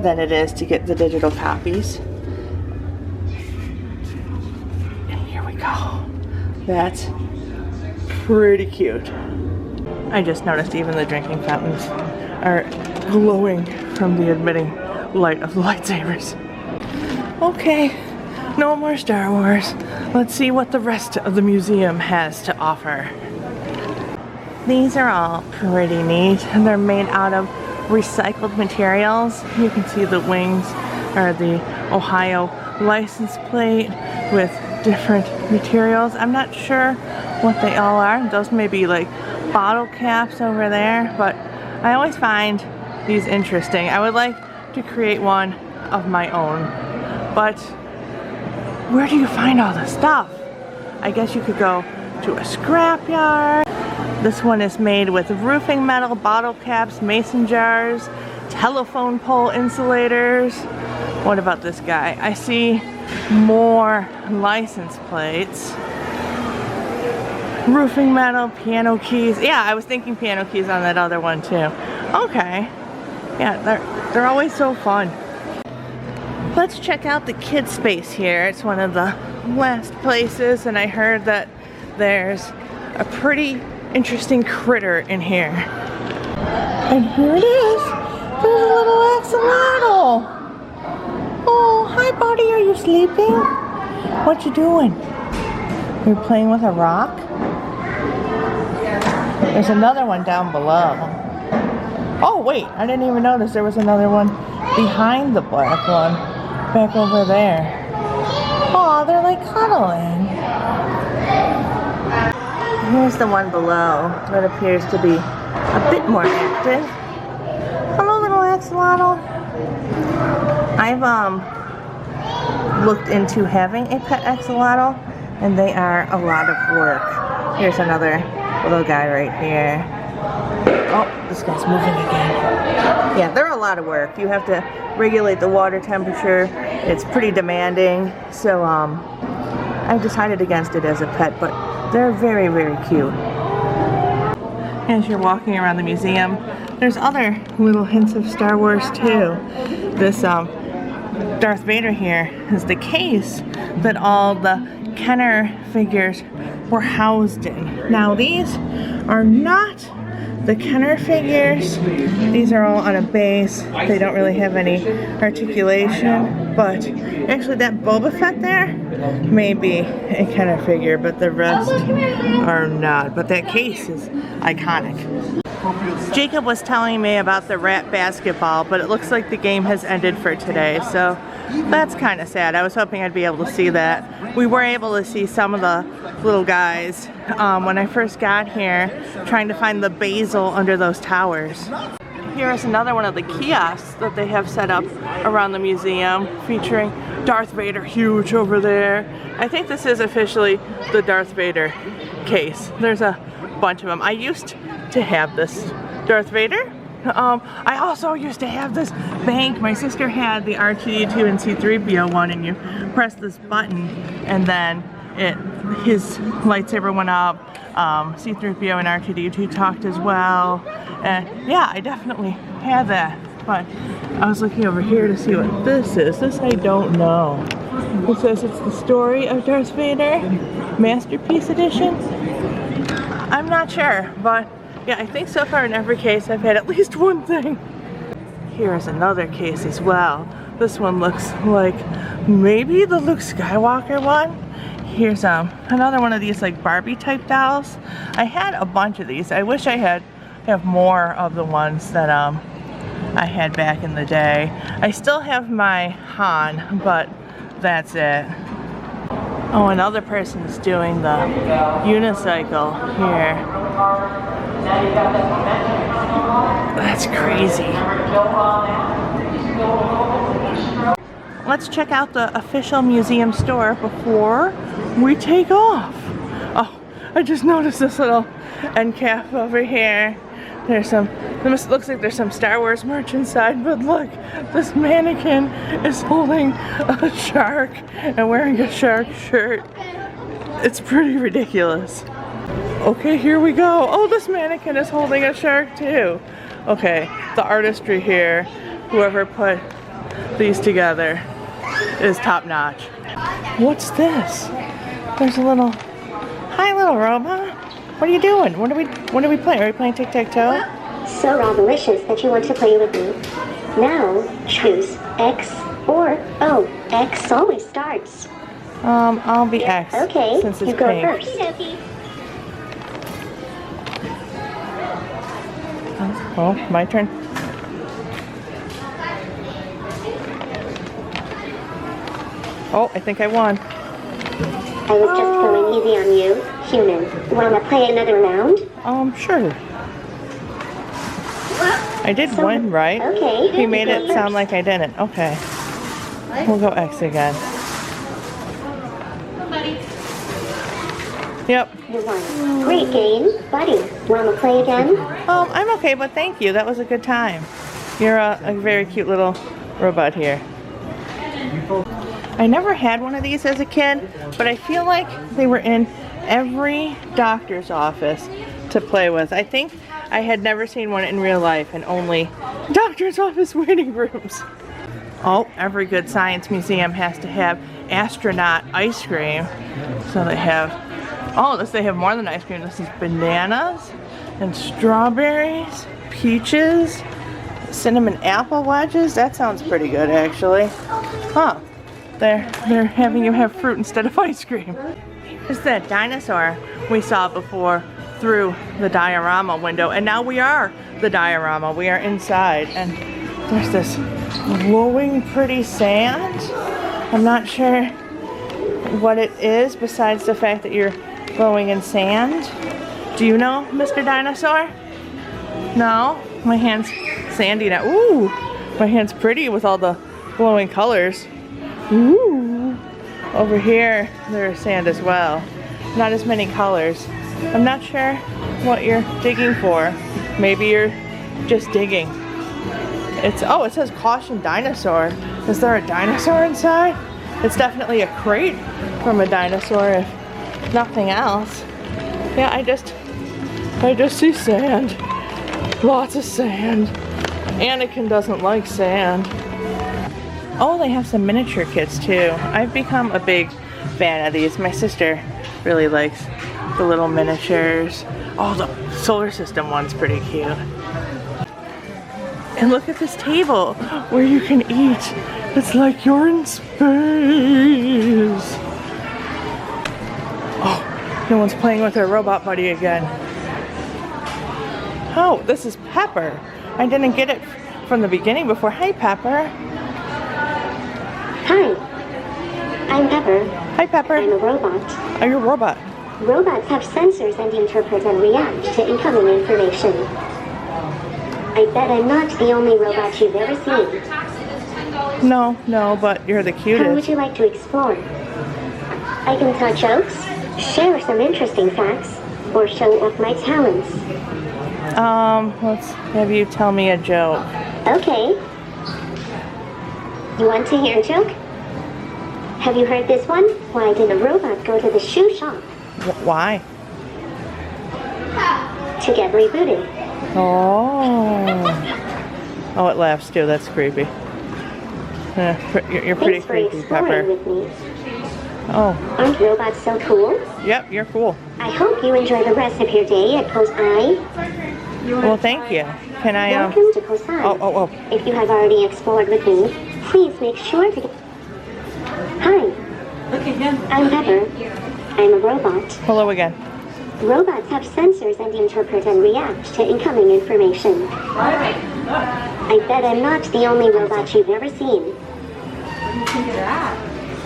than it is to get the digital copies. And here we go. That's pretty cute. I just noticed even the drinking fountains are glowing from the emitting light of the lightsabers. Okay, no more Star Wars. Let's see what the rest of the museum has to offer. These are all pretty neat. They're made out of recycled materials. You can see the wings or the Ohio license plate with different materials. I'm not sure what they all are. Those may be like bottle caps over there, but I always find these interesting. I would like to create one of my own, but where do you find all this stuff? I guess you could go to a scrapyard. This one is made with roofing metal, bottle caps, mason jars, telephone pole insulators. What about this guy? I see more license plates. Roofing metal, piano keys. Yeah, I was thinking piano keys on that other one too. Okay. Yeah, they're always so fun. Let's check out the kids space here. It's one of the last places, and I heard that there's a pretty interesting critter in here. And here it is. There's a little axolotl. Oh, hi buddy, are you sleeping? What you doing? You're playing with a rock? There's another one down below. Oh wait, I didn't even notice there was another one behind the black one. Back over there. Oh, they're like cuddling. Here's the one below that appears to be a bit more active. Hello, little axolotl. I've looked into having a pet axolotl, and they are a lot of work. Here's another little guy right here. Oh, this guy's moving again. Yeah, they're a lot of work. You have to regulate the water temperature. It's pretty demanding. So I decided against it as a pet, but they're very, very cute. As you're walking around the museum, there's other little hints of Star Wars too. This Darth Vader here is the case that all the Kenner figures were housed in. Now these are not the Kenner figures. These are all on a base. They don't really have any articulation, but actually that Boba Fett there may be a Kenner figure, but the rest are not. But that case is iconic. Jacob was telling me about the rat basketball, but it looks like the game has ended for today, so that's kind of sad. I was hoping I'd be able to see that. We were able to see some of the little guys when I first got here, trying to find the basil under those towers. Here is another one of the kiosks that they have set up around the museum, featuring Darth Vader huge over there. I think this is officially the Darth Vader case. There's a bunch of them. I used to have this Darth Vader. I also used to have this bank. My sister had the R2-D2 and C-3PO one, and you press this button and then his lightsaber went up. C-3PO and R2-D2 talked as well. And yeah, I definitely had that. But I was looking over here to see what this is. This I don't know. It says it's the story of Darth Vader, Masterpiece Edition. I'm not sure, but Yeah, I think so far in every case I've had at least one thing. Here's another case as well. This one looks like maybe the Luke Skywalker one. Here's another one of these like Barbie type dolls. I had a bunch of these. I wish I have more of the ones that I had back in the day. I still have my Han, but that's it. Oh, another person's doing the unicycle here. That's crazy. Let's check out the official museum store before we take off. Oh, I just noticed this little end cap over here. There's some, it looks like there's some Star Wars merch inside, but look, this mannequin is holding a shark and wearing a shark shirt. It's pretty ridiculous. Okay, here we go. Oh, this mannequin is holding a shark too. Okay, the artistry here, whoever put these together is top notch. What's this? There's a little, hi little robot. What are you doing? What are we playing? Are we playing tic-tac-toe?
So delicious that you want to play with me. Now choose X or O. X always starts.
I'll be X.
Okay,
since it's
you go
pink.
first.
Oh, my turn. Oh, I think I won.
I was just going easy on you, human. Wanna play another round?
Sure. I did win, right?
Okay.
He made it sound like I didn't. Okay. We'll go X again. Yep.
You won. Great game, buddy. Wanna play again?
I'm okay, but thank you. That was a good time. You're a very cute little robot here. I never had one of these as a kid, but I feel like they were in every doctor's office to play with. I think I had never seen one in real life and only doctor's office waiting rooms. Oh, every good science museum has to have astronaut ice cream. So they have, they have more than ice cream. This is bananas and strawberries, peaches, cinnamon apple wedges. That sounds pretty good actually. Huh. They're having you have fruit instead of ice cream. Here's that dinosaur we saw before through the diorama window, and now we are the diorama. We are inside, and there's this glowing pretty sand. I'm not sure what it is besides the fact that you're glowing in sand. Do you know, Mr. Dinosaur? No? My hand's sandy now. Ooh, my hand's pretty with all the glowing colors. Ooh. Over here, there's sand as well. Not as many colors. I'm not sure what you're digging for. Maybe you're just digging. It says caution dinosaur. Is there a dinosaur inside? It's definitely a crate from a dinosaur if nothing else. Yeah, I just see sand. Lots of sand. Anakin doesn't like sand. Oh, they have some miniature kits too. I've become a big fan of these. My sister really likes the little miniatures. Oh, the solar system one's pretty cute. And look at this table where you can eat. It's like you're in space. Oh, no one's playing with their robot buddy again. Oh, this is Pepper. I didn't get it from the beginning before. Hey, Pepper.
Hi, I'm Pepper.
Hi, Pepper.
I'm a robot.
Are you a robot?
Robots have sensors and interpret and react to incoming information. I bet I'm not the only robot you've ever seen.
No, but you're the
How would
cutest.
you like to explore? I can tell jokes, share some interesting facts, or show off my talents.
Let's have you tell me a joke.
Okay. You want to hear a joke? Have you heard this one? Why did a robot go to the shoe shop?
Why?
To get rebooted.
Oh, it laughs too. That's creepy. You're pretty
Thanks for
creepy,
exploring
Pepper.
with me.
Oh.
Aren't robots so cool?
Yep, you're cool.
I hope you enjoy the rest of your day at COSI.
Well, thank you. Can I,
Welcome to COSI.
Oh.
If you have already explored with me, please make sure to... Hi. I'm Heather. I'm a robot.
Hello again.
Robots have sensors and interpret and react to incoming information. I bet I'm not the only robot you've ever seen.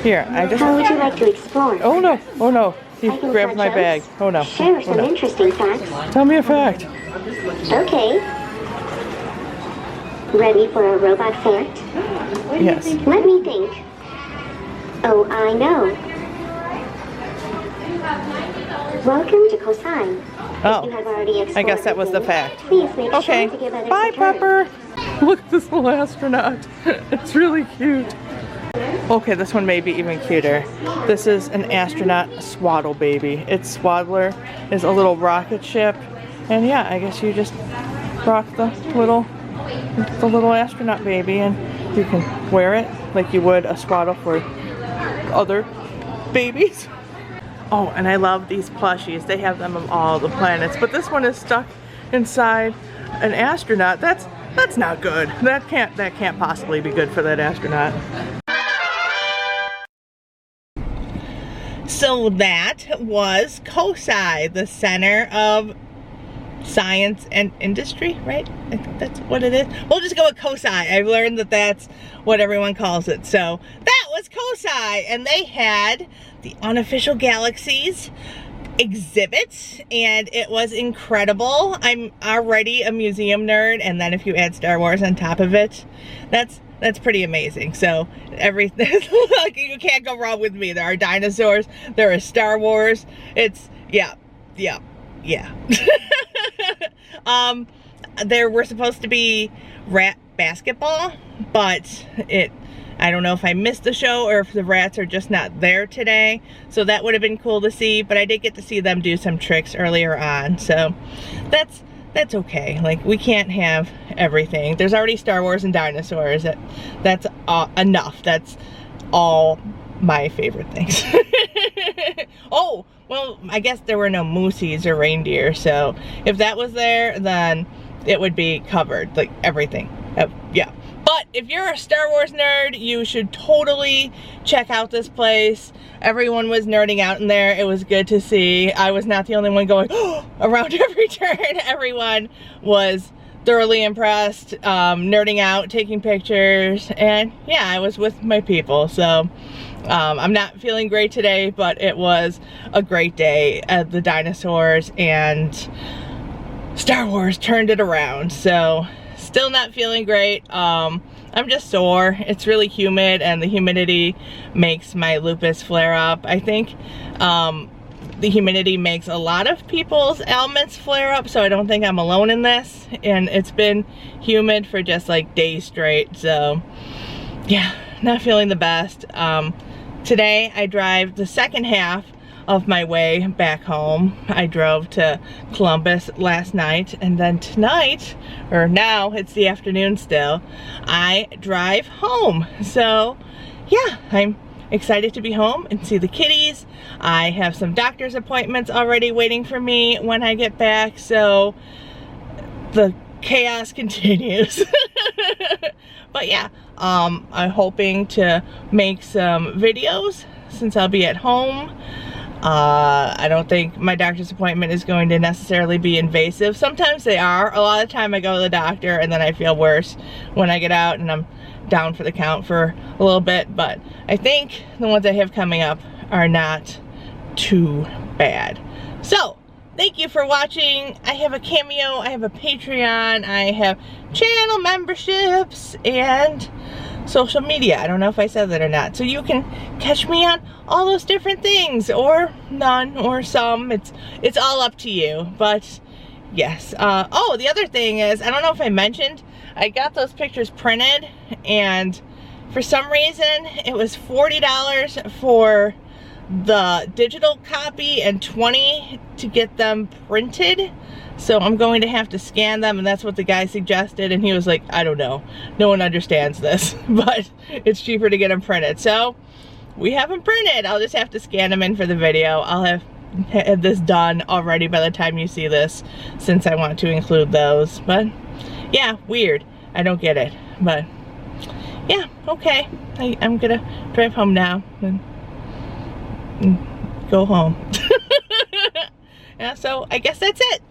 Here, I just...
How would you like to explore?
Oh no, he
I can
grabbed my
touch
bag.
us,
Oh no.
Share some interesting facts.
Tell me a fact.
Okay. Ready for a robot fact?
Yes.
Let me think. Oh, I know. Welcome to COSI.
Oh,
If you have already explored
I guess that was
with
the
me,
fact.
Please make
Okay.
sure to give others
Bye,
a try.
Pepper. Look at this little astronaut. It's really cute. Okay, this one may be even cuter. This is an astronaut swaddle baby. Its swaddler is a little rocket ship. And yeah, I guess you just rock the little astronaut baby and you can wear it like you would a swaddle for other babies. Oh, and I love these plushies. They have them of all the planets, but this one is stuck inside an astronaut. That's not good. That can't possibly be good for that astronaut. So that was COSI, the Center of Science and Industry, right? I think that's what it is. We'll just go with COSI. I've learned that that's what everyone calls it. So that was COSI, and they had the Unofficial Galaxies exhibit, and it was incredible. I'm already a museum nerd, and then if you add Star Wars on top of it, that's pretty amazing. So everything, like, you can't go wrong with me. There are dinosaurs, there is Star Wars. It's yeah. There were supposed to be rat basketball, but I don't know if I missed the show or if the rats are just not there today. So that would have been cool to see, but I did get to see them do some tricks earlier on. So that's okay. Like, we can't have everything. There's already Star Wars and dinosaurs. That's enough. That's all my favorite things. Oh, well, I guess there were no moosies or reindeer, so if that was there, then it would be covered, like everything. Yeah. But if you're a Star Wars nerd, you should totally check out this place. Everyone was nerding out in there. It was good to see. I was not the only one going around every turn. Everyone was thoroughly impressed, nerding out, taking pictures, and yeah, I was with my people. So I'm not feeling great today, but it was a great day. The dinosaurs and Star Wars turned it around. So still not feeling great. I'm just sore. It's really humid, and the humidity makes my lupus flare up. I think the humidity makes a lot of people's ailments flare up, so I don't think I'm alone in this. And it's been humid for just like days straight, so yeah, not feeling the best. Today I drive the second half of my way back home. I drove to Columbus last night, and then tonight, or now it's the afternoon still, I drive home. So yeah, I'm excited to be home and see the kitties. I have some doctor's appointments already waiting for me when I get back, so the chaos continues. But yeah, I'm hoping to make some videos since I'll be at home. I don't think my doctor's appointment is going to necessarily be invasive. Sometimes they are. A lot of the time I go to the doctor and then I feel worse when I get out and I'm down for the count for a little bit, but I think the ones I have coming up are not too bad. So thank you for watching. I have a Cameo, I have a Patreon, I have channel memberships, and social media. I don't know if I said that or not. So you can catch me on all those different things, or none, or some. It's all up to you. But yes. Oh, the other thing is, I don't know if I mentioned, I got those pictures printed, and for some reason it was $40 for the digital copy and $20 to get them printed. So I'm going to have to scan them, and that's what the guy suggested, and he was like, I don't know, no one understands this, but it's cheaper to get them printed. So we have them printed. I'll just have to scan them in for the video. I'll have this done already by the time you see this, since I want to include those. But yeah, weird. I don't get it. But yeah, okay. I'm gonna drive home now and go home. Yeah, so I guess that's it.